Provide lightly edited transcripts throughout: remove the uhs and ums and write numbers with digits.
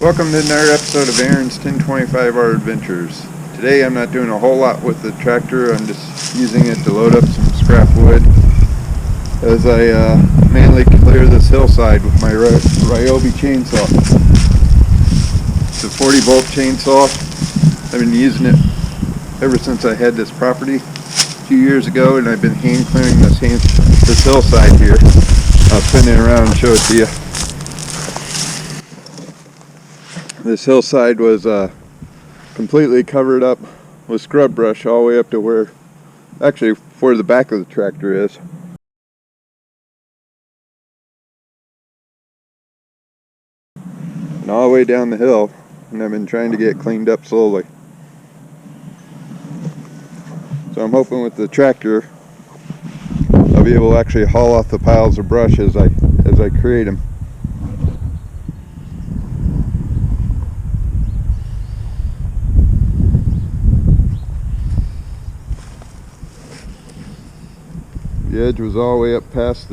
Welcome to another episode of Aaron's 1025R Adventures. Today I'm not doing a whole lot with the tractor, I'm just using it to load up some scrap wood as I mainly clear this hillside with my Ryobi chainsaw. It's a 40 volt chainsaw. I've been using it ever since I had this property a few years ago, and I've been hand clearing this hillside here. I'll spin it around and show it to you. This hillside was completely covered up with scrub brush all the way up to where the back of the tractor is. And all the way down the hill, and I've been trying to get it cleaned up slowly. So I'm hoping with the tractor I'll be able to actually haul off the piles of brush as I create them. The edge was all the way up past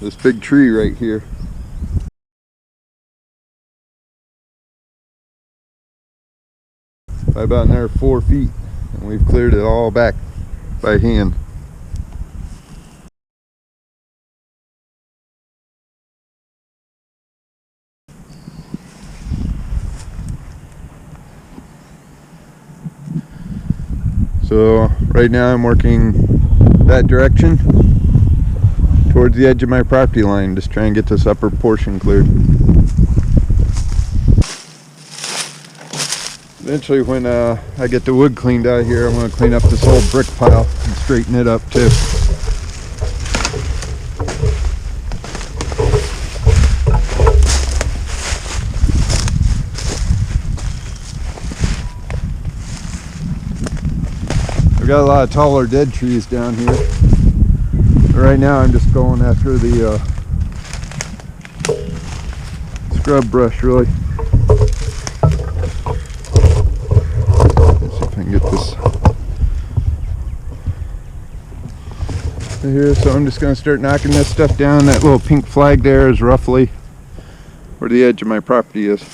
this big tree right here. By about another 4 feet, and we've cleared it all back by hand. So right now I'm working that direction towards the edge of my property line, just trying to get this upper portion cleared. Eventually when I get the wood cleaned out here, I'm going to clean up this old brick pile and straighten it up too. I've got a lot of taller dead trees down here. But right now I'm just going after the scrub brush really. Let's see if I can get this here. So I'm just going to start knocking this stuff down. That little pink flag there is roughly where the edge of my property is.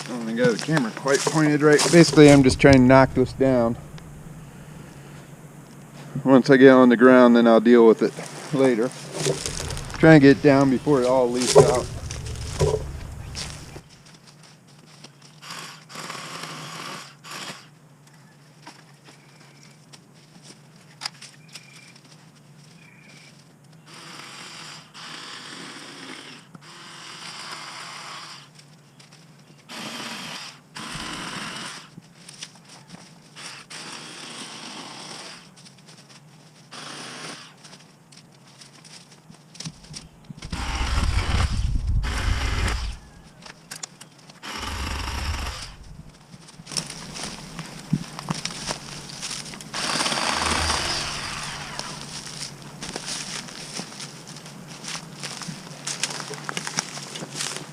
I don't think I got the camera quite pointed right. Basically, I'm just trying to knock this down. Once I get on the ground, then I'll deal with it later. Trying to get it down before it all leaks out.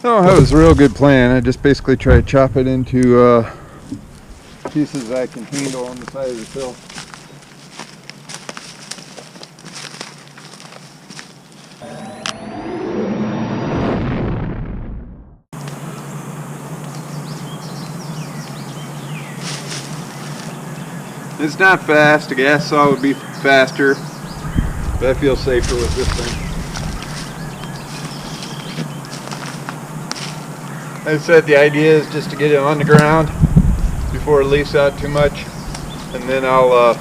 Oh, that was a real good plan. I just basically try to chop it into pieces I can handle on the side of the hill. It's not fast. A gas saw would be faster, but I feel safer with this thing. Like I said, the idea is just to get it on the ground before it leaks out too much, and then I'm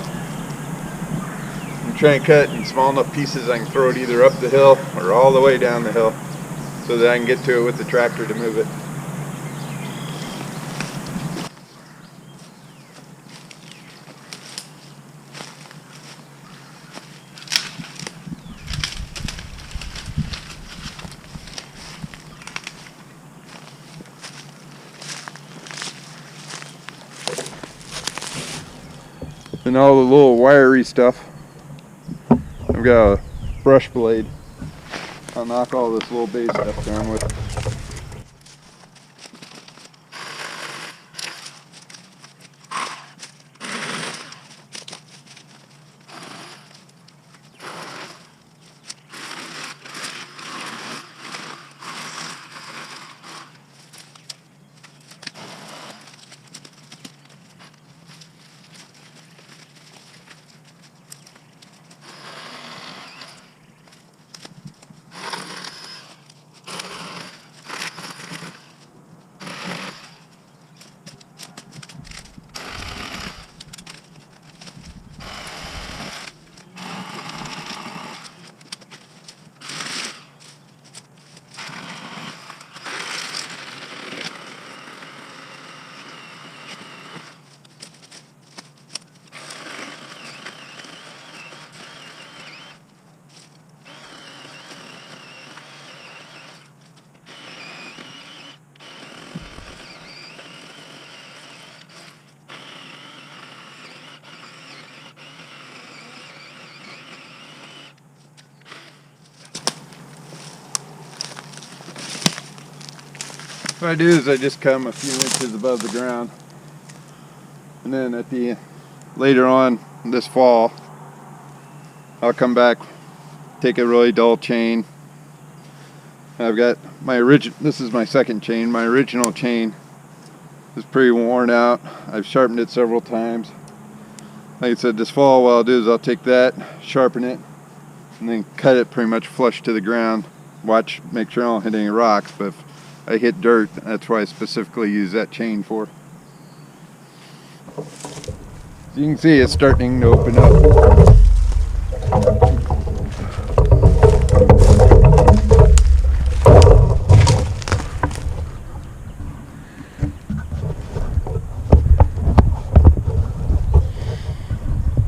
trying to cut it in small enough pieces I can throw it either up the hill or all the way down the hill so that I can get to it with the tractor to move it. and all the little wiry stuff. I've got a brush blade. I'll knock all this little base stuff down with. What I do is I just come a few inches above the ground, and then later on this fall I'll come back, take a really dull chain. I've got my this is my second chain. My original chain is pretty worn out. I've sharpened it several times. Like I said, this fall what I'll do is I'll take that, sharpen it, and then cut it pretty much flush to the ground. Make sure I don't hit any rocks, but if I hit dirt, that's why I specifically use that chain for. So you can see it's starting to open up.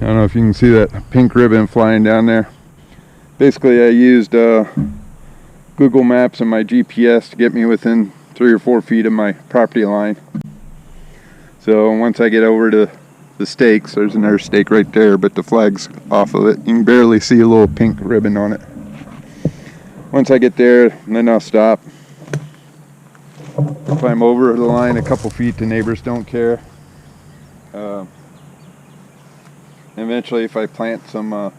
I don't know if you can see that pink ribbon flying down there. Basically I used Google Maps and my GPS to get me within 3 or 4 feet of my property line. So once I get over to the stakes, there's another stake right there, but the flag's off of it. You can barely see a little pink ribbon on it. Once I get there, then I'll stop. If I'm over the line a couple feet, the neighbors don't care. Eventually, if I plant some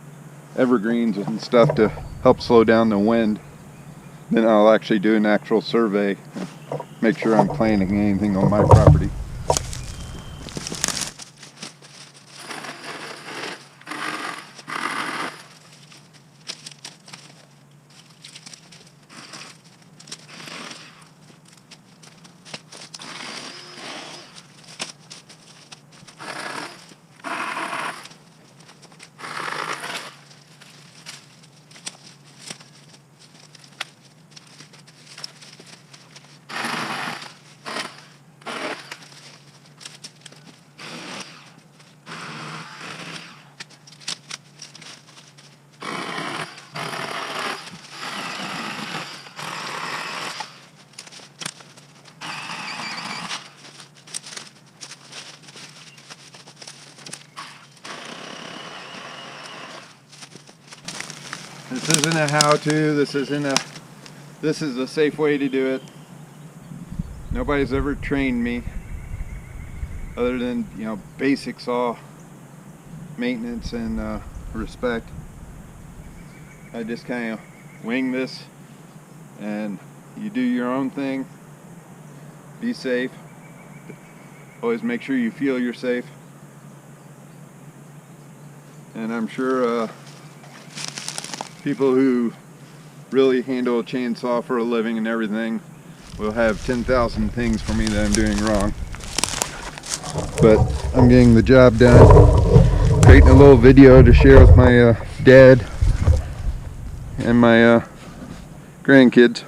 evergreens and stuff to help slow down the wind, then I'll actually do an actual survey, make sure I'm planting anything on my property. This isn't a how-to, this is a safe way to do it. Nobody's ever trained me other than, basic saw maintenance and respect. I just kind of wing this, and you do your own thing. Be safe. Always make sure you feel you're safe. And I'm sure people who really handle a chainsaw for a living and everything will have 10,000 things for me that I'm doing wrong. But I'm getting the job done. Creating a little video to share with my dad and my grandkids.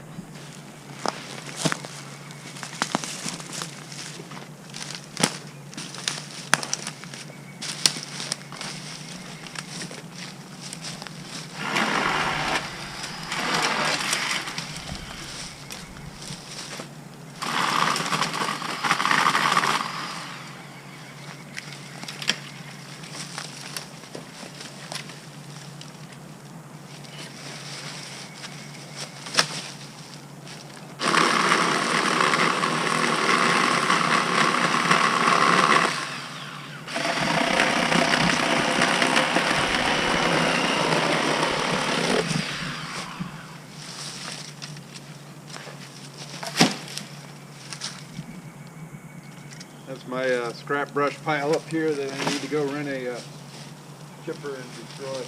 That's my scrap brush pile up here that I need to go run a chipper and destroy.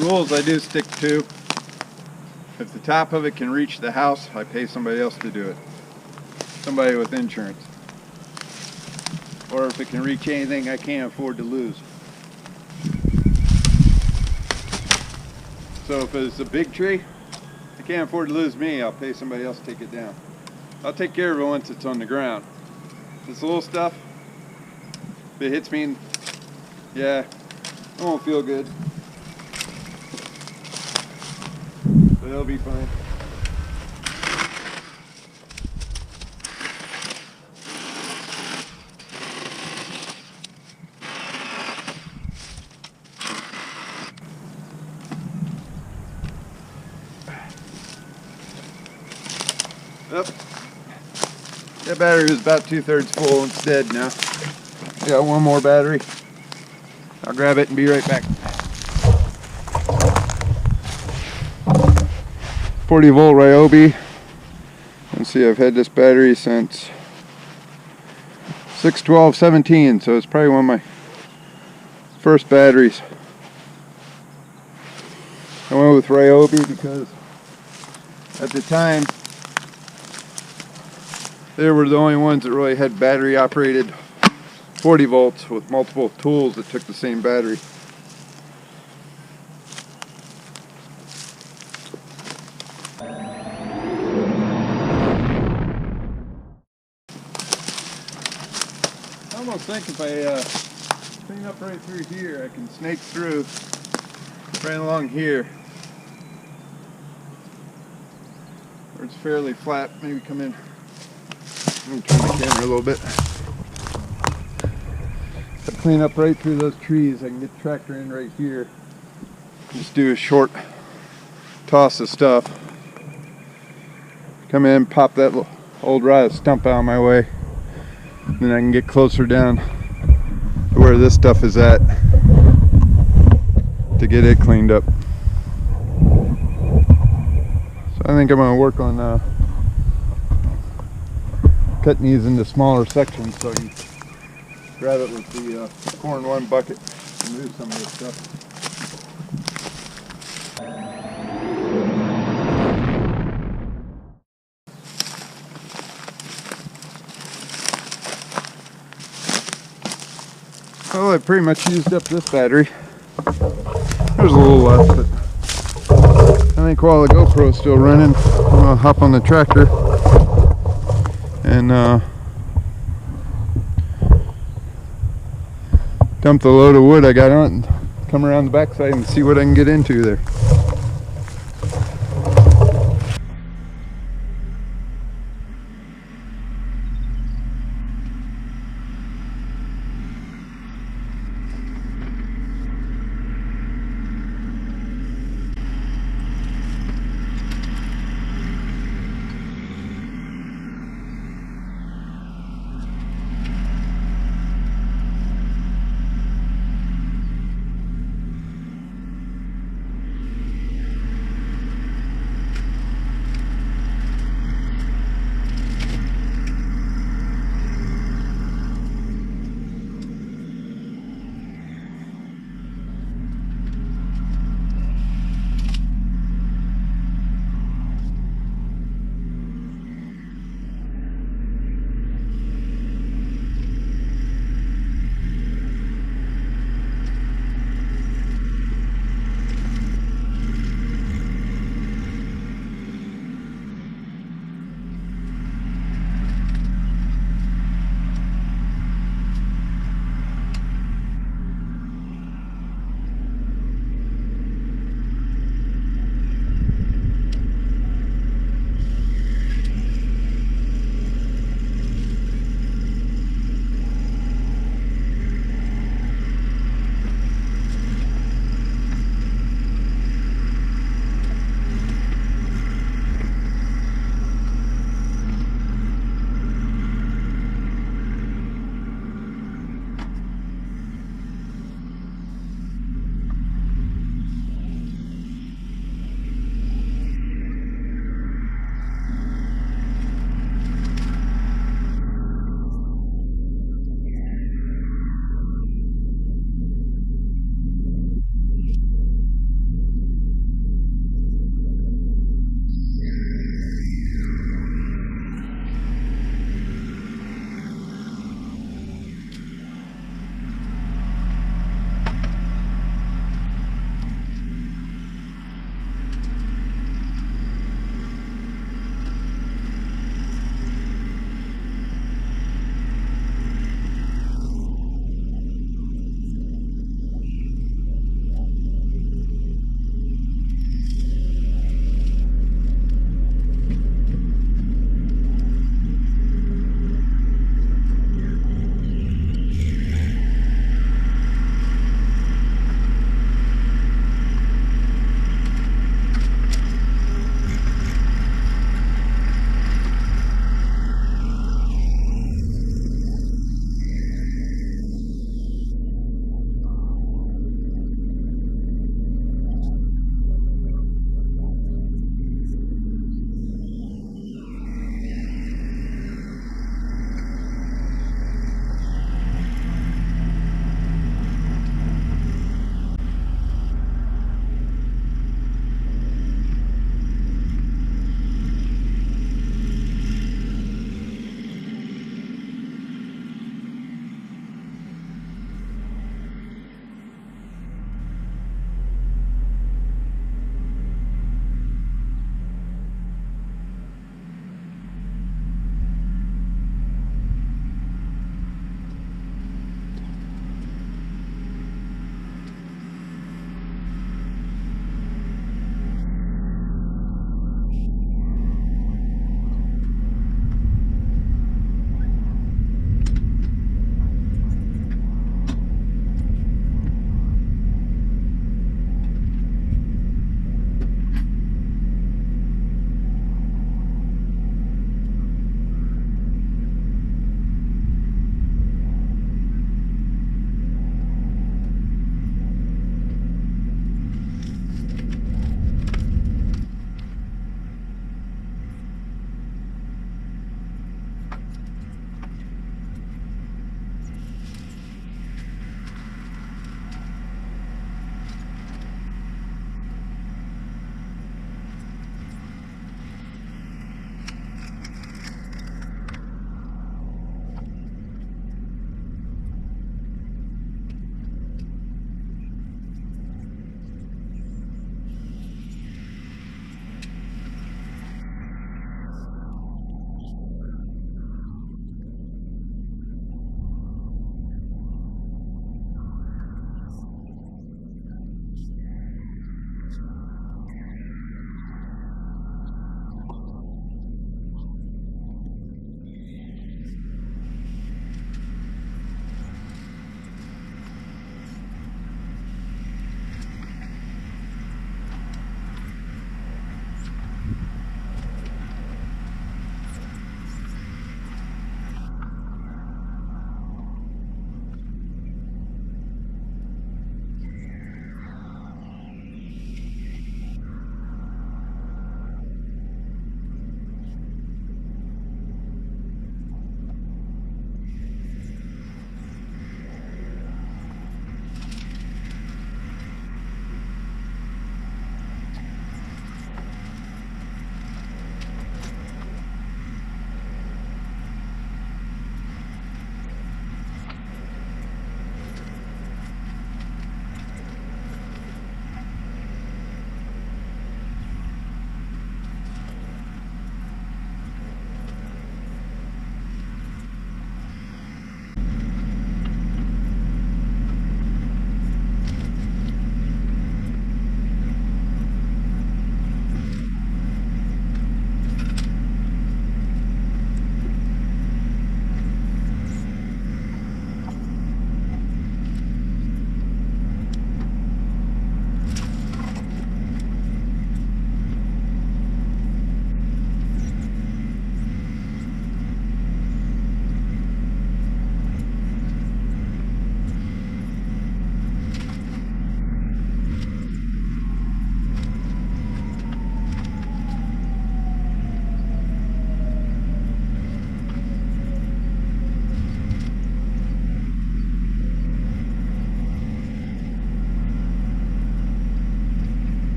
Rules I do stick to. If the top of it can reach the house, I pay somebody else to do it. Somebody with insurance. Or if it can reach anything I can't afford to lose. So if it's a big tree, I can't afford to lose me, I'll pay somebody else to take it down. I'll take care of it once it's on the ground. This little stuff, if it hits me, yeah, I won't feel good. But it'll be fine. Yep. That battery was about 2/3 full. It's dead now. Got one more battery. I'll grab it and be right back. 40-volt Ryobi. Let's see, I've had this battery since 6/12/17, so it's probably one of my first batteries. I went with Ryobi because at the time they were the only ones that really had battery operated 40 volts with multiple tools that took the same battery. I almost think if I clean up right through here, I can snake through right along here where it's fairly flat. Maybe come in. Let me turn the camera a little bit. If I clean up right through those trees, I can get the tractor in right here. Just do a short toss of stuff. Come in, pop that old rotted stump out of my way. Then I can get closer down to where this stuff is at to get it cleaned up. So I think I'm going to work on cutting these into smaller sections so you grab it with the 4-in-1 bucket and move some of this stuff. Well, I pretty much used up this battery. There's a little left, but I think while the GoPro is still running, I'm going to hop on the tractor and dump the load of wood I got on it and come around the backside and see what I can get into there.